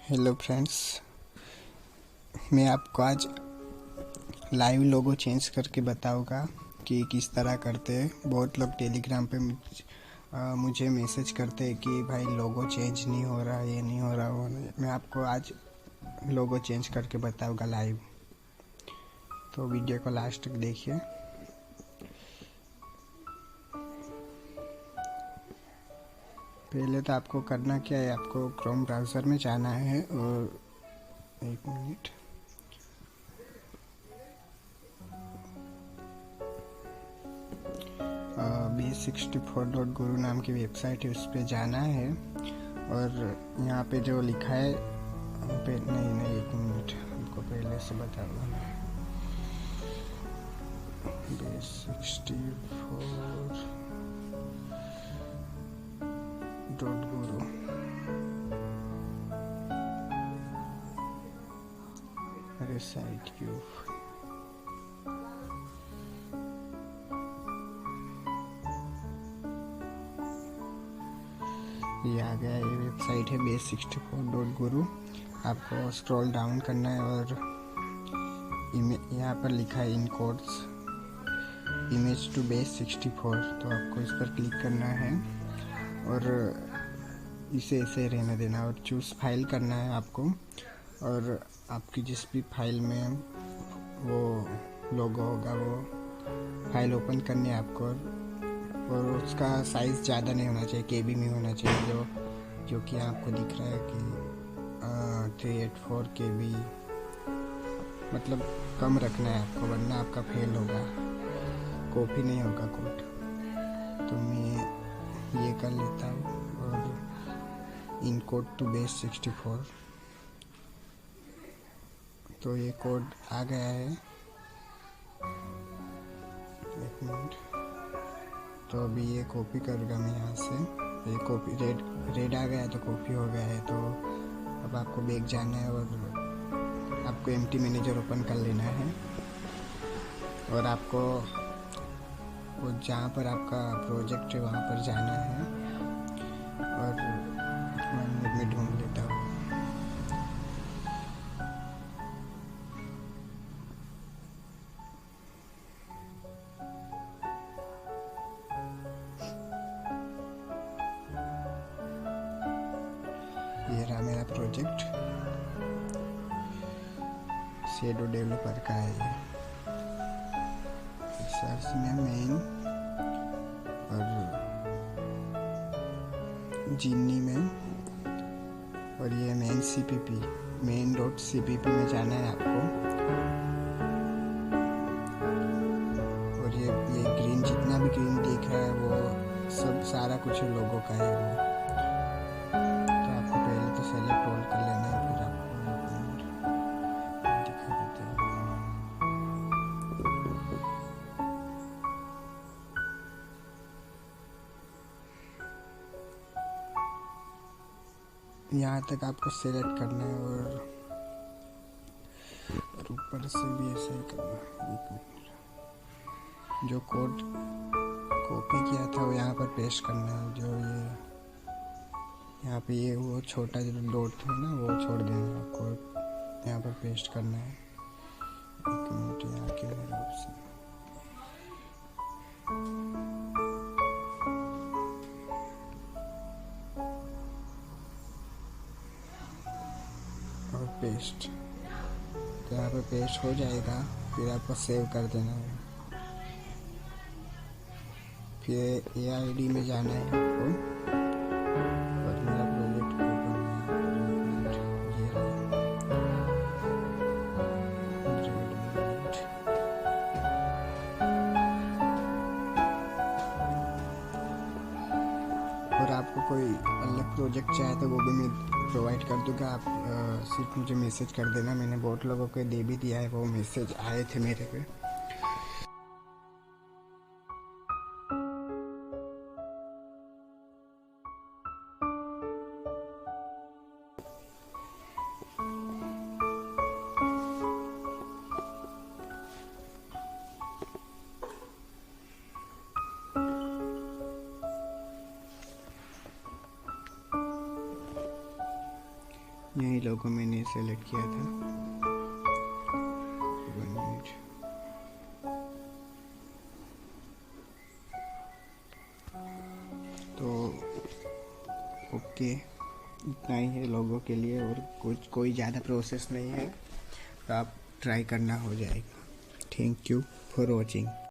Hello friends, मैं आपको आज लाइव लोगो चेंज करके बताऊंगा कि किस तरह करते हैं। बहुत लोग टेलीग्राम पे मुझे मैसेज करते हैं कि भाई लोगो चेंज नहीं हो रहा, ये नहीं हो रहा, वो नहीं। मैं आपको आज लोगो चेंज करके बताऊंगा लाइव, तो वीडियो को लास्ट तक देखिए। पहले तो आपको करना क्या है, आपको क्रोम ब्राउज़र में जाना है और एक मिनट, B64.guru नाम की वेबसाइट है, उस पर जाना है। और यहाँ पे जो लिखा है नहीं एक मिनट, हमको पहले से बताऊँगा मैं। B64.guru, अरे साइट क्यों, ये आ गया। ये वेबसाइट है B64.guru। आपको स्क्रॉल डाउन करना है और यहाँ पर लिखा है इन कोड्स इमेज टू B64, तो आपको इस पर क्लिक करना है और इसे ऐसे रहने देना और चूज़ फाइल करना है आपको। और आपकी जिस भी फाइल में वो लोगो होगा वो फाइल ओपन करनी है आपको। और उसका साइज़ ज़्यादा नहीं होना चाहिए, KB में होना चाहिए, जो कि आपको दिख रहा है कि 384 KB, मतलब कम रखना है आपको, वरना आपका फेल होगा, कॉपी नहीं होगा कोड। तो मैं ये कर लेता हूँ और इन कोड टू B64, तो ये कोड आ गया है। एक मिनट, तो अभी ये कॉपी करूँगा मैं यहाँ से। ये कॉपी रेड आ गया है, तो कॉपी हो गया है। तो अब आपको बैक जाना है और आपको एम्प्टी मैनेजर ओपन कर लेना है और आपको वो जहाँ पर आपका प्रोजेक्ट है वहाँ पर जाना है। और 1 मिनट में ढूंढ लेता हूँ। ये रहा मेरा प्रोजेक्ट, शेडो डेवलपर का है ये। सर्च में मेन और जीनी में, और ये मेन CPP, main.cpp में जाना है आपको। और ये ग्रीन, जितना भी ग्रीन दिख रहा है वो सब सारा कुछ लोगों का है वो। तो आपको पहले तो सेलेक्ट ऑल कर लेना है, फिर आपको दिखा देते हैं। यहाँ तक आपको सेलेक्ट करना है और ऊपर से भी ऐसे ही करना है। एक मिनट, जो कोड कॉपी किया था वो यहाँ पर पेस्ट करना है। जो ये यहाँ पे ये वो छोटा जो डॉट है ना, वो छोड़ देना है, आपको यहाँ पर पेस्ट करना है। एक मिनट, यहाँ के मेरा ऑप्शन, और पेस्ट, तो यहाँ पे पेस्ट हो जाएगा। फिर आपको सेव कर देना है। फिर AIDE में जाना है आपको और मेरा प्रोजेक्ट ओपन है। ये और आपको कोई अलग प्रोजेक्ट चाहे तो वो भी मैं प्रोवाइड कर दूंगा। आप सिर्फ मुझे मैसेज कर देना। मैंने बहुत लोगों को दे भी दिया है, वो मैसेज आए थे मेरे पे। यही लोगो मैंने सेलेक्ट किया था। 1 मिनट। तो ओके, इतना ही है लोगो के लिए, और कोई ज़्यादा प्रोसेस नहीं है, तो आप ट्राई करना हो जाएगा। Thank you for watching.